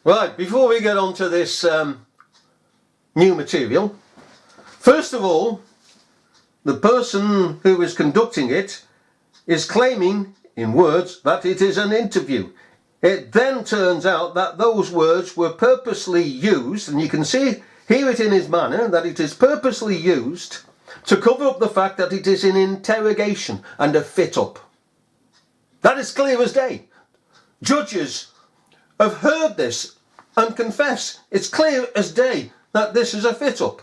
Right, before we get on to this new material, first of all, the person who is conducting it is claiming, in words, that it is an interview. It then turns out that those words were purposely used, and you can hear it in his manner, that it is purposely used to cover up the fact that it is an interrogation and a fit-up. That is clear as day. Judges have heard this and confess. It's clear as day that this is a fit-up.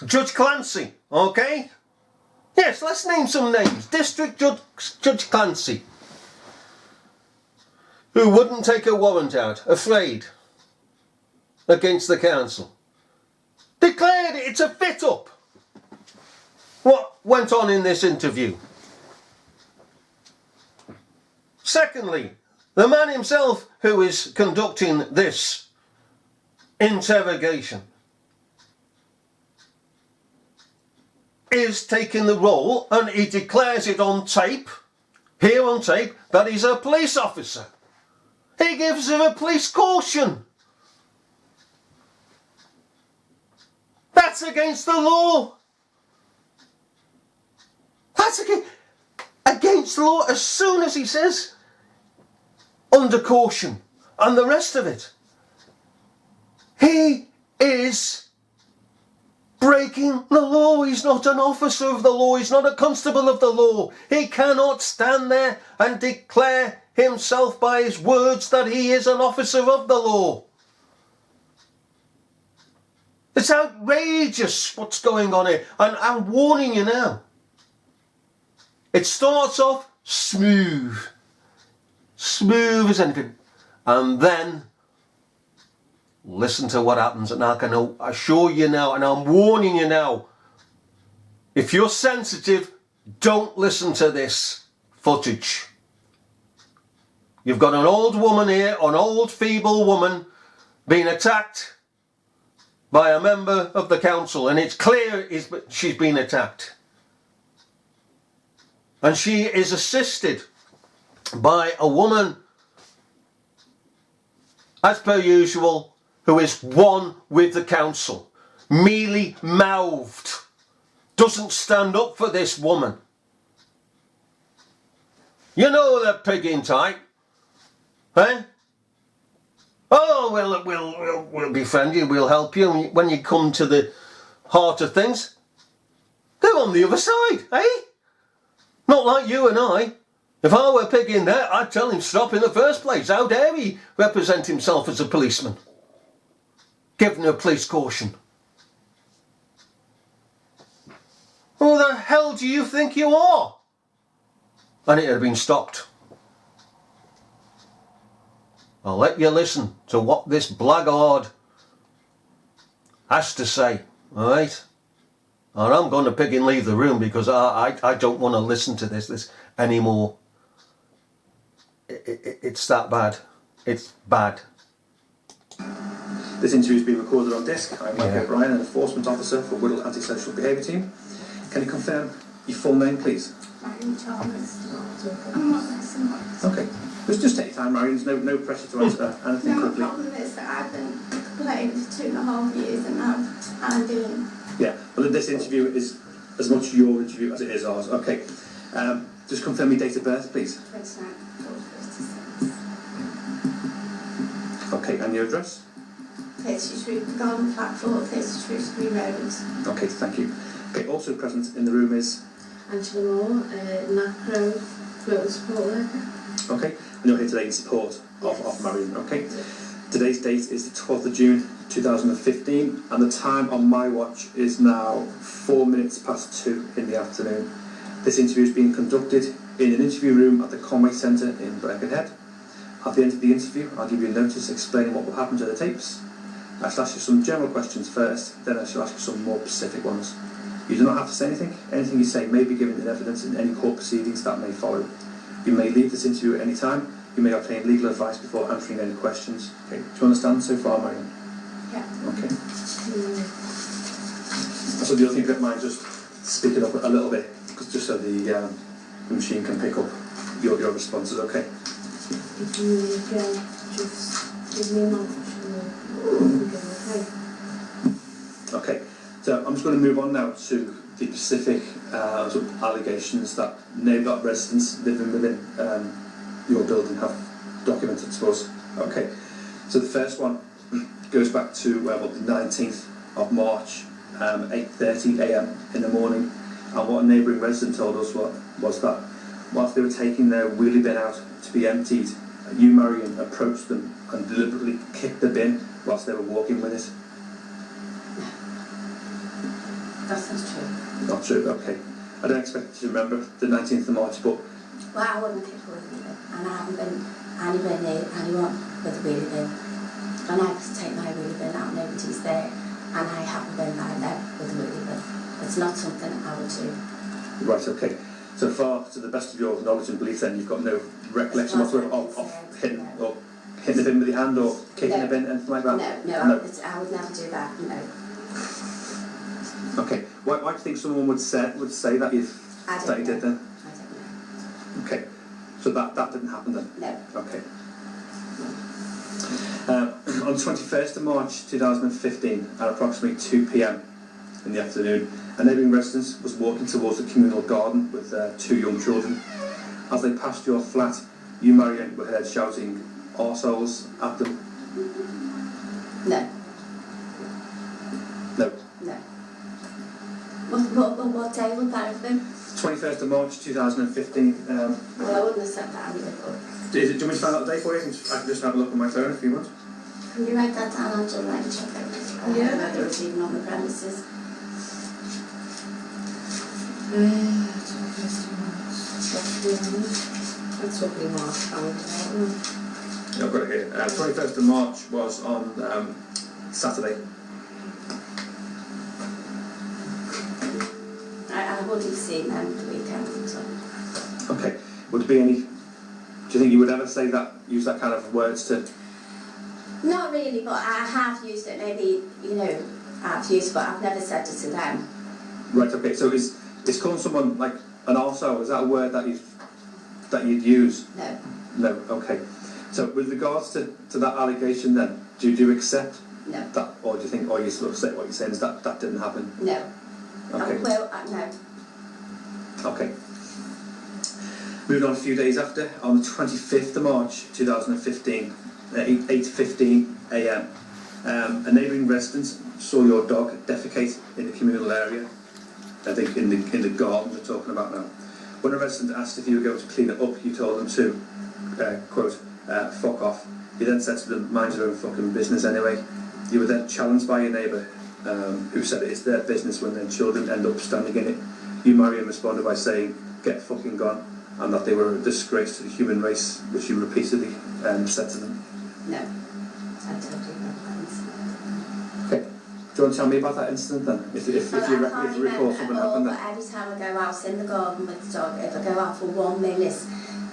Judge Clancy, okay? Yes, let's name some names. District Judge Clancy, who wouldn't take a warrant out, afraid, against the council, declared it's a fit-up. What went on in this interview? Secondly, the man himself who is conducting this interrogation is taking the role, and he declares it on tape, here on tape, that he's a police officer. He gives her a police caution. That's against the law. That's against the law as soon as he says under caution and the rest of it. He is breaking the law. He's not an officer of the law. He's not a constable of the law. He cannot stand there and declare himself by his words that he is an officer of the law. It's outrageous what's going on here, and I'm warning you now. It starts off smooth as anything, and then listen to what happens. And I can assure you now, and I'm warning you now, if you're sensitive, don't listen to this footage. You've got an old woman here, an old feeble woman, being attacked by a member of the council, and it's clear she's been attacked. And she is assisted by a woman, as per usual, who is one with the council, mealy-mouthed, doesn't stand up for this woman. You know the pigging type, eh? Oh, we'll befriend you, we'll help you when you come to the heart of things. They're on the other side, eh? Not like you and I. If I were pigging there, I'd tell him stop in the first place. How dare he represent himself as a policeman? Giving a police caution. Who the hell do you think you are? And it had been stopped. I'll let you listen to what this blackguard has to say, alright? And I'm going to pig and leave the room because I don't want to listen to this anymore. It's that bad. It's bad. This interview is being recorded on disc. I'm Mike O'Brien, an enforcement officer for Wirral Antisocial Behaviour Team. Can you confirm your full name, please? Okay. Just take your time, Marion. There's no pressure to answer anything quickly. The problem is that I've been playing for 2.5 years and now I'm doing... Yeah, well, this interview is as much your interview as it is ours. Okay. Just confirm your date of birth, please. 29. Okay, and your address? 33 Garden Platform, 33 Road. Okay, thank you. Okay, also present in the room is? Angela Moore, NAPRO, Global Support Worker. Okay, and you're here today in support of Marion. Okay. Today's date is the 12th of June 2015, and the time on my watch is now 4 minutes past 2 in the afternoon. This interview is being conducted in an interview room at the Conway Centre in Birkenhead. At the end of the interview, I'll give you a notice explaining what will happen to the tapes. I shall ask you some general questions first, then I shall ask you some more specific ones. You do not have to say anything. Anything you say may be given in evidence in any court proceedings that may follow. You may leave this interview at any time. You may obtain legal advice before answering any questions. Okay, do you understand so far, Marion? Yeah. Okay. So do you think you don't mind just speak it up a little bit, just so the machine can pick up your responses, okay? just give me a moment and okay. Okay, so I'm just going to move on now to the specific sort of allegations that residents living within your building have documented to us. Okay, so the first one goes back to the 19th of March, 8:30 a.m. in the morning, and what a neighbouring resident told us was that whilst they were taking their wheelie bin out to be emptied, you, Marion, approached them and deliberately kicked the bin whilst they were walking with it. That's not true. Not true, okay. I don't expect you to remember the 19th of March, but... Well, I wouldn't kick with a wheelie bin, and I haven't been anywhere near anyone with a wheelie bin. And I just take my wheelie bin out, nobody's there, and I haven't been by them with a wheelie bin. It's not something I would do. Right, okay. So far, to the best of your knowledge and belief then, you've got no recollection whatsoever of hitting the bin with your hand or kicking the bin, anything like that? No, I would never do that, no. Okay. Why do you think someone would say that you did then? I don't know. Okay. So that didn't happen then? No. Okay. On the 21st of March 2015 at approximately 2 p.m. in the afternoon, a neighbouring resident was walking towards the communal garden with 2 young children. As they passed your flat, you, Marion, were heard shouting arseholes at them. No. No. No. What day would that have been? 21st of March 2015. Well, I wouldn't have said that anyway, but... Do you want me to find out the day for you? I can just have a look on my phone if you want. Can you write that down? I'll just write check it. Yeah. Whether it's even on the premises. That's what we marked out. I've got it here. 21st of March was on Saturday. I would have seen them the weekend, so... Okay. Would there be any... Do you think you would ever say that, use that kind of words to... Not really, but I have used it, maybe, I've used it, but I've never said it to them. Right, okay. So is calling someone like an arsehole, is that a word that you'd use? No. No, okay. So with regards to that allegation then, do you accept No. that, or do you think, or you sort of say what you're saying is that didn't happen? No. Okay. No. Okay. Moving on a few days after, on the 25th of March 2015, at 8:15 a.m, a neighbouring resident saw your dog defecate in the communal area. I think in the garden we're talking about now. When a resident asked if you were going to clean it up, you told them to, quote, fuck off. You then said to them, mind your own fucking business anyway. You were then challenged by your neighbour, who said it's their business when their children end up standing in it. You, Marion, responded by saying, get fucking gone, and that they were a disgrace to the human race, which you repeatedly said to them. No. I totally know. Okay. Do you want to tell me about that incident then? If you recall something happened then? But every time I go out in the garden with the dog, if I go out for 1 minute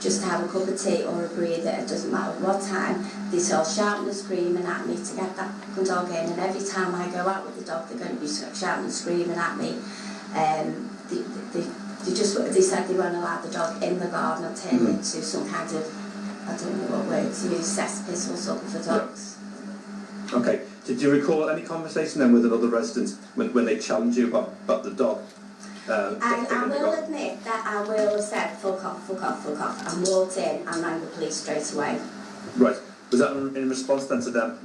just to have a cup of tea or a breather, it doesn't matter what time, they start shouting and screaming at me to get that fucking dog in, and every time I go out with the dog they're going to be shouting and screaming at me. They said they weren't allowed the dog in the garden or turn it into some kind of, I don't know what word to use, cesspit or something for dogs. Yeah. Okay. Did you recall any conversation then with another resident when they challenged you about the dog? I will admit that I will have said fuck off, and walked in and rang the police straight away. Right. Was that in response then to them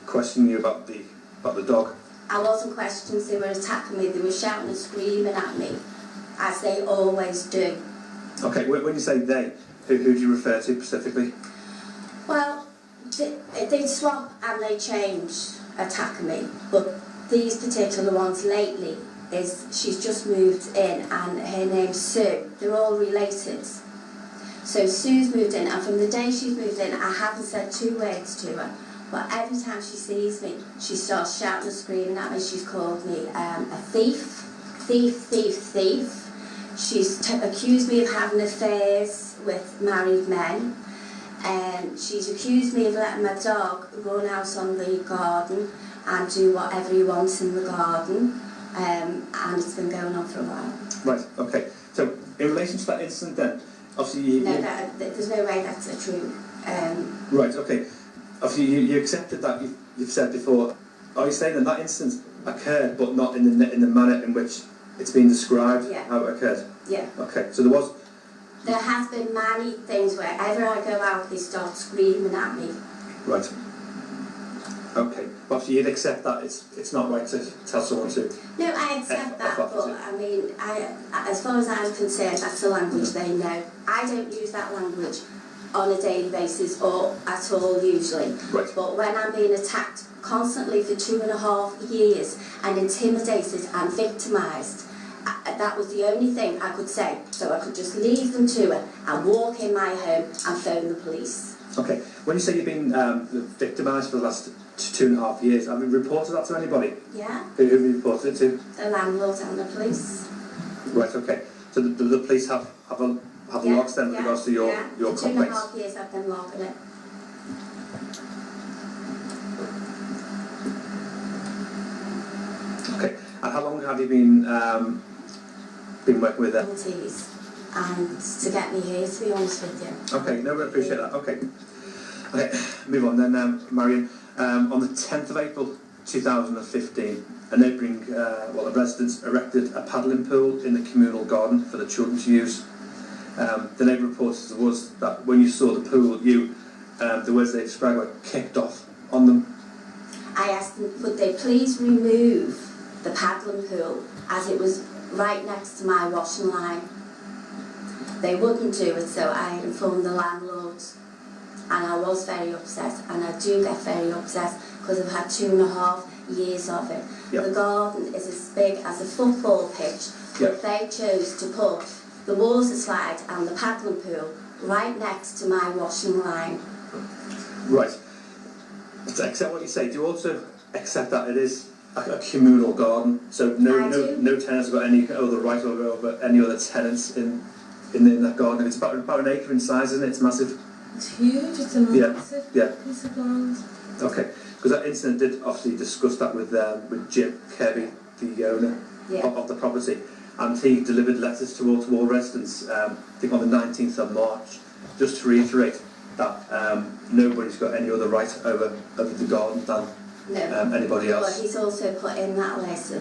questioning you about the dog? I wasn't questioning, they were attacking me, they were shouting and screaming at me, as they always do. Okay, when you say they, who do you refer to specifically? Well, they swap and they change attacking me, but these particular ones lately, she's just moved in and her name's Sue, they're all related. So Sue's moved in, and from the day she's moved in I haven't said 2 words to her, but every time she sees me she starts shouting and screaming at me. She's called me a thief. She's accused me of having affairs with married men. She's accused me of letting my dog run out on the garden and do whatever he wants in the garden, and it's been going on for a while. Right, okay. So, in relation to that incident then, obviously No, there's no way that's a true... right, Right, okay. Obviously, you accepted that you've said before. Are you saying that instance occurred, but not in the manner in which it's been described? Yeah. How it occurred? Yeah. Okay, so there was. There has been many things wherever I go out, they start screaming at me. Right. Okay. But obviously, you'd accept that it's not right to tell someone to. No, I accept that, but I mean, as far as I'm concerned, that's the language they know. I don't use that language on a daily basis or at all usually. Right. But when I'm being attacked constantly for 2.5 years and intimidated and victimised, that was the only thing I could say. So I could just leave them to it and walk in my home and phone the police. Okay. When you say you've been victimised for the last 2.5 years, have you reported that to anybody? Yeah. Who have you reported it to? The landlord and the police. Right. Okay. So the police have logs then with regards to your For complaints. 2.5 years I've been logging it. Okay. And how long have you been working with them? Penalties. And to get me here, to be honest with you. Okay, no, we appreciate that. Okay, move on then, Marion. On the 10th of April 2015, a neighbouring, a resident erected a paddling pool in the communal garden for the children to use. The neighbour reported to us that when you saw the pool, the words they described were kicked off on them. I asked them, would they please remove the paddling pool as it was right next to my washing line. They wouldn't do it, so I informed the landlord, and I was very upset, and I do get very upset because I've had 2.5 years of it. Yep. The garden is as big as a football pitch, but Yep. they chose to put the water slide and the paddling pool right next to my washing line. Right. To accept what you say, do you also accept that it is a communal garden? So no tenants have got any other right over any other tenants in that garden. It's about an acre in size, isn't it? It's massive. It's huge. It's a massive piece of land. Okay, because that incident did obviously discuss that with Jim Kirby, the owner of the property, and he delivered letters to all residents. I think on the 19th of March, just to reiterate that nobody's got any other right over the garden than anybody else. Well, he's also put in that letter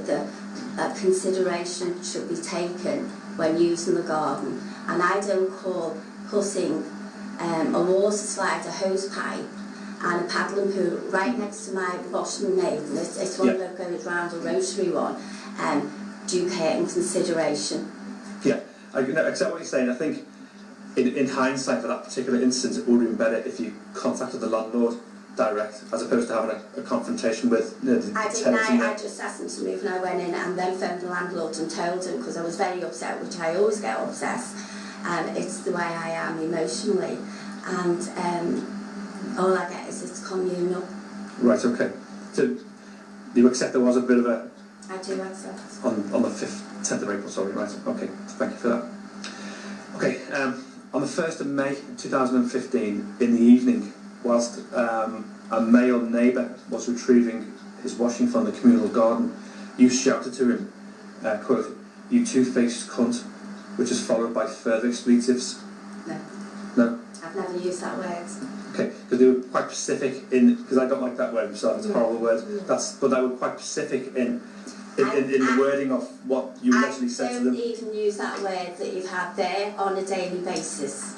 that consideration should be taken when using the garden, and I don't call putting a water slide, a hose pipe and a paddling pool right next to my washing maiden, it's one that goes round a rotary one, due care and consideration. Yeah, I accept what you're saying. I think in hindsight for that particular instance it would have been better if you contacted the landlord direct as opposed to having a confrontation with the tenants. I just asked them to move and I went in and then phoned the landlord and told him, because I was very upset, which I always get upset, it's the way I am emotionally, and all I get is it's communal. Right, okay. So you accept there was a bit of a... I do accept. On the 10th of April, sorry, right, okay, thank you for that. Okay, on the 1st of May 2015, in the evening, whilst a male neighbour was retrieving his washing from the communal garden, you shouted to him, quote, "You two-faced cunt," which is followed by further expletives. No. No? I've never used that word. Okay, because they were quite specific in, because I don't like that word, so it's a horrible word. But they were quite specific in the wording of what you literally said to them. I don't even use that word that you've had there on a daily basis.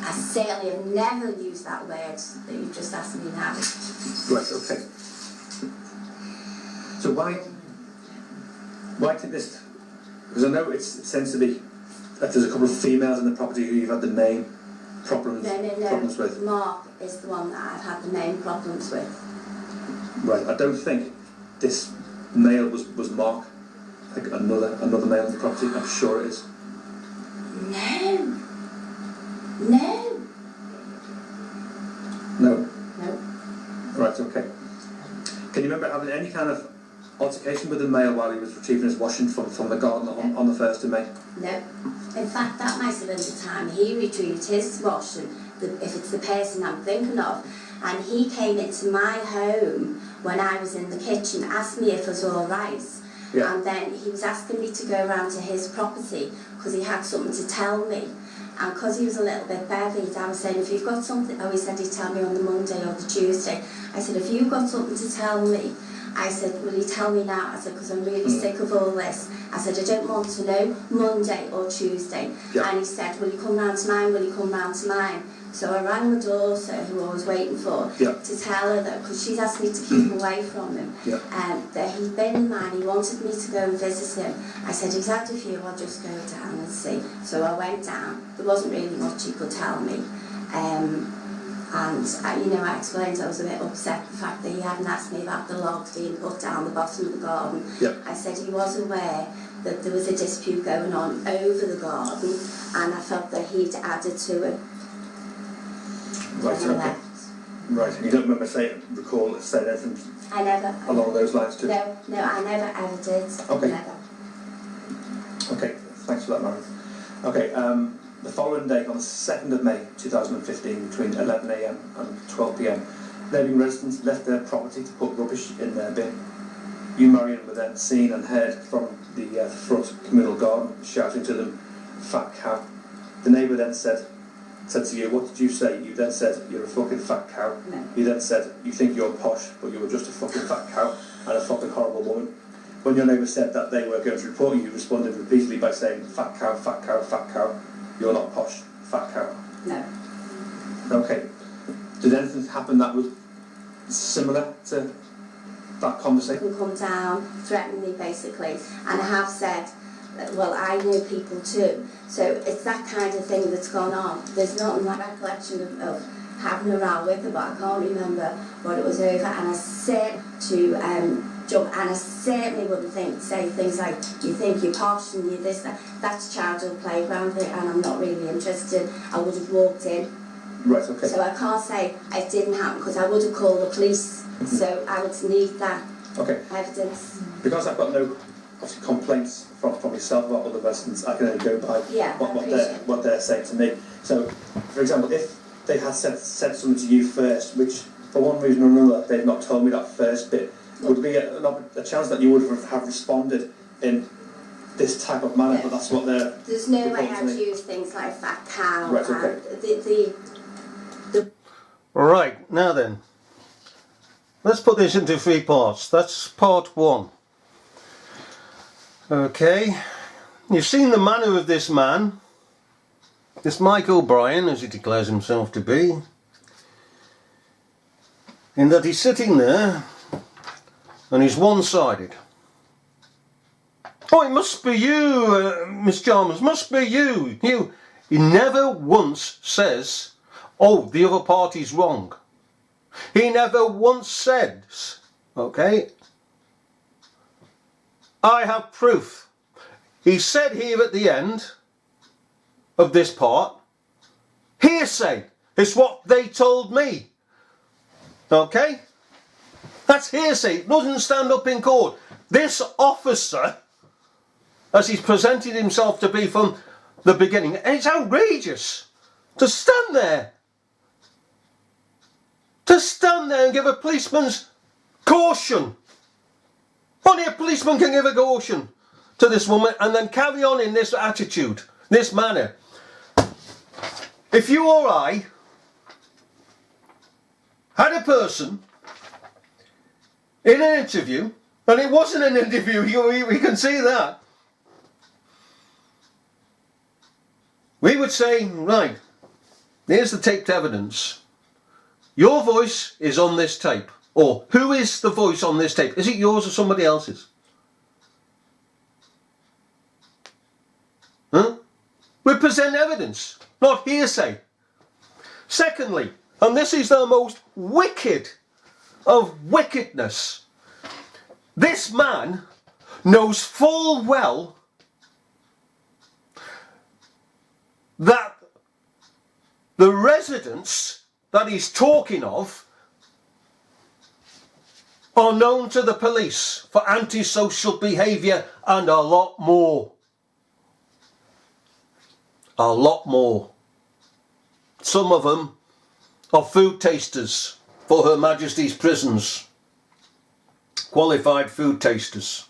I certainly have never used that word that you've just asked me now. Right, okay. So why did this? Because I know it seems to be that there's a couple of females in the property who you've had the main problems with. Mark is the one that I've had the main problems with. Right, I don't think this male was Mark. I think another male in the property. I'm sure it is. No. No. Right, okay. Can you remember having any kind of altercation with the male while he was retrieving his washing from the garden on the 1st of May? No. In fact, that might have been the time he retrieved his washing, if it's the person I'm thinking of, and he came into my home when I was in the kitchen, asked me if it was all right, and then he was asking me to go around to his property because he had something to tell me, And because he was a little bit bevied, I was saying, if you've got something, he said he'd tell me on the Monday or the Tuesday. I said, if you've got something to tell me, I said, will you tell me now? I said, because I'm really sick of all this. I said, I don't want to know Monday or Tuesday. Yeah. And he said, will you come round to mine? Will you come round to mine? So I rang the daughter, who I was waiting for, to tell her that, because she's asked me to keep away from him, that he'd been in mine, he wanted me to go and visit him. I said, he's had a few, I'll just go down and see. So I went down. There wasn't really much he could tell me. I explained I was a bit upset the fact that he hadn't asked me about the logs being put down the bottom of the garden. I said he was aware that there was a dispute going on over the garden, and I felt that he'd added to it. Right, okay. Right, and you don't remember saying anything I never. along those lines too? No, I never ever did. Okay. Never. Okay, thanks for that, Marion. Okay, the following day, on the 2nd of May 2015, between 11 a.m. and 12 p.m, neighbouring residents left their property to put rubbish in their bin. You, Marion, were then seen and heard from the front communal garden shouting to them, "Fat cow." The neighbour then said to you, what did you say? You then said, "You're a fucking fat cow." No. You then said, "You think you're posh, but you were just a fucking fat cow and a fucking horrible woman." When your neighbour said that they were going to report you, you responded repeatedly by saying, "Fat cow, fat cow, fat cow. You're not posh, fat cow." No. Okay. Did anything happen that was similar to that conversation? Can come down, threaten me basically, and I have said, well, I know people too, so it's that kind of thing that's gone on. There's not my recollection of having a row with her, but I can't remember what it was over, and I said to jump, and I certainly wouldn't say things like, "You think you're posh and you this, that." That's childhood playground thing, and I'm not really interested. I would have walked in. Right, okay. So I can't say it didn't happen, because I would have called the police, so I would need that evidence. Because I've got no obviously complaints from yourself about other residents, I can only go by what they're saying to me. So, for example, if they had said something to you first, which for one reason or another they've not told me that first bit, would be a chance that you would have responded in this type of manner, but that's what they're... There's no way I'd use things like fat cow. Right, okay. Right, now then, let's put this into 3 parts. That's part 1. Okay, you've seen the manner of this man, this Mike O'Brien, as he declares himself to be, in that he's sitting there and he's one-sided. "Oh, it must be you, Miss Chalmers, must be you. He never once says, "Oh, the other party's wrong." He never once says, okay, "I have proof." He said here at the end of this part, "Hearsay. It's what they told me." Okay? That's hearsay. It doesn't stand up in court. This officer, as he's presented himself to be from the beginning, and it's outrageous to stand there. To stand there and give a policeman's caution. Only a policeman can give a caution to this woman and then carry on in this attitude, this manner. If you or I had a person in an interview, and it wasn't an interview, we can see that, we would say, right, here's the taped evidence. Your voice is on this tape. Or, who is the voice on this tape? Is it yours or somebody else's? Huh? We present evidence, not hearsay. Secondly, and this is the most wicked of wickedness, this man knows full well that the residents that he's talking of are known to the police for antisocial behaviour and a lot more. A lot more. Some of them are food tasters for Her Majesty's prisons. Qualified food tasters.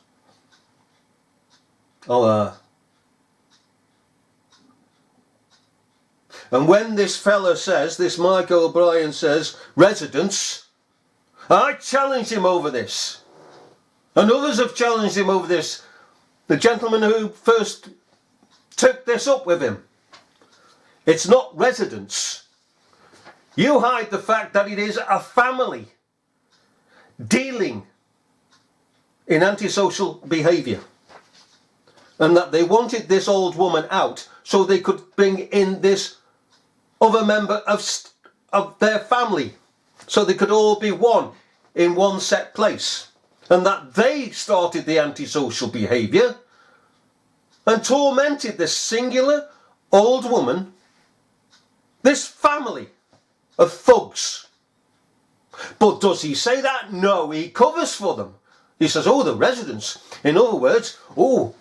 And when this fella says, this Mike O'Brien says, residents, I challenged him over this. And others have challenged him over this. The gentleman who first took this up with him. It's not residents. You hide the fact that it is a family dealing in antisocial behaviour. And that they wanted this old woman out so they could bring in this other member of their family. So they could all be one in one set place. And that they started the antisocial behaviour and tormented this singular old woman, this family of thugs. But does he say that? No, he covers for them. He says, oh, the residents. In other words, oh,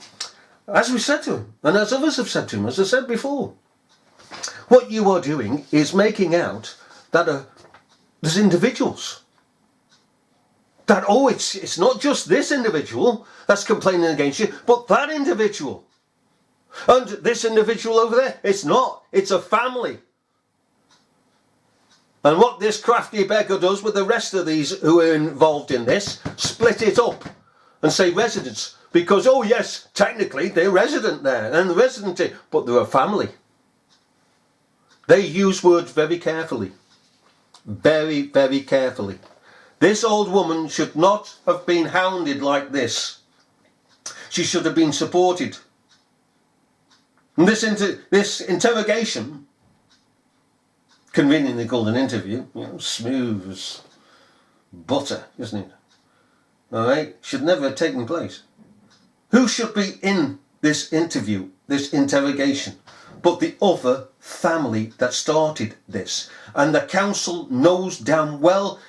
as we said to him, and as others have said to him, as I said before, what you are doing is making out that there's individuals. That, oh, it's not just this individual that's complaining against you, but that individual. And this individual over there, it's not. It's a family. And what this crafty beggar does with the rest of these who are involved in this, split it up and say residents. Because, oh yes, technically they're resident there, and the resident, but they're a family. They use words very carefully. Very, very carefully. This old woman should not have been hounded like this. She should have been supported. And this interrogation, conveniently called an interview, smooth as butter, isn't it? All right, should never have taken place. Who should be in this interview, this interrogation, but the other family that started this? And the council knows damn well